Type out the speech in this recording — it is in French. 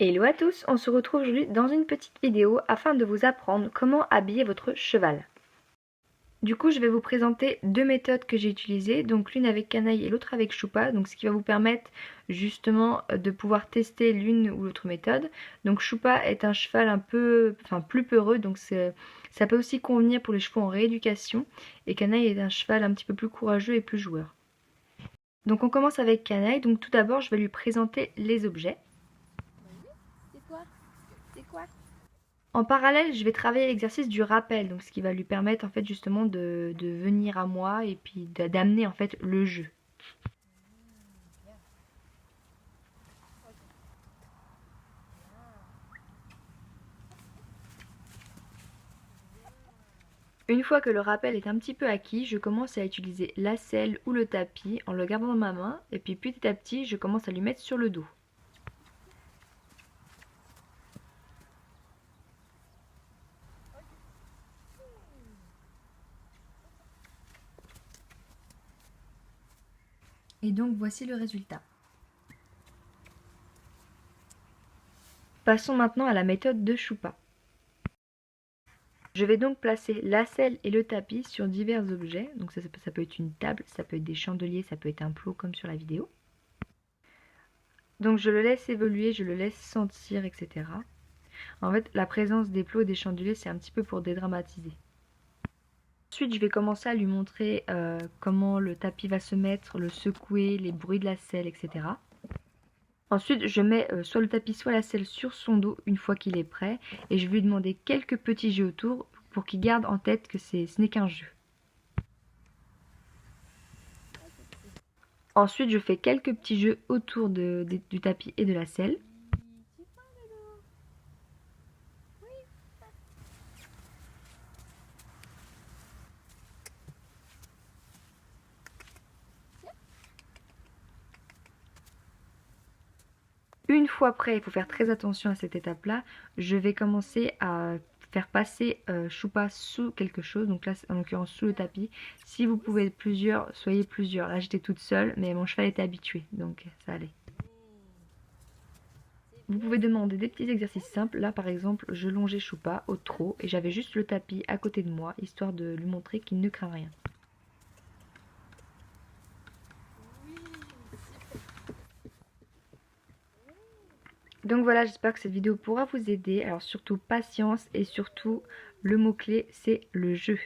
Hello à tous, on se retrouve aujourd'hui dans une petite vidéo afin de vous apprendre comment habiller votre cheval. Du coup, je vais vous présenter deux méthodes que j'ai utilisées, donc l'une avec Canaille et l'autre avec Choupa, donc ce qui va vous permettre justement de pouvoir tester l'une ou l'autre méthode. Donc Choupa est un cheval plus peureux, donc ça peut aussi convenir pour les chevaux en rééducation, et Canaille est un cheval un petit peu plus courageux et plus joueur. Donc on commence avec Canaille, donc tout d'abord je vais lui présenter les objets. C'est quoi? En parallèle, je vais travailler l'exercice du rappel, donc ce qui va lui permettre en fait justement de venir à moi et puis d'amener en fait le jeu. Une fois que le rappel est un petit peu acquis, je commence à utiliser la selle ou le tapis en le gardant dans ma main et puis petit à petit, je commence à lui mettre sur le dos. Et donc voici le résultat. Passons maintenant à la méthode de Choupa. Je vais donc placer la selle et le tapis sur divers objets. Donc ça peut être une table, ça peut être des chandeliers, ça peut être un plot comme sur la vidéo. Donc je le laisse évoluer, je le laisse sentir, etc. En fait, la présence des plots et des chandeliers, c'est un petit peu pour dédramatiser. Ensuite, je vais commencer à lui montrer comment le tapis va se mettre, le secouer, les bruits de la selle, etc. Ensuite, je mets soit le tapis, soit la selle sur son dos une fois qu'il est prêt. Et je vais lui demander quelques petits jeux autour pour qu'il garde en tête que ce n'est qu'un jeu. Ensuite, je fais quelques petits jeux autour du tapis et de la selle. Une fois prêt, il faut faire très attention à cette étape-là, je vais commencer à faire passer Choupa sous quelque chose, donc là en l'occurrence sous le tapis. Si vous pouvez être plusieurs, soyez plusieurs. Là j'étais toute seule, mais mon cheval était habitué, donc ça allait. Vous pouvez demander des petits exercices simples. Là par exemple, je longeais Choupa au trot et j'avais juste le tapis à côté de moi, histoire de lui montrer qu'il ne craint rien. Donc voilà, j'espère que cette vidéo pourra vous aider. Alors surtout patience et surtout le mot-clé c'est le jeu.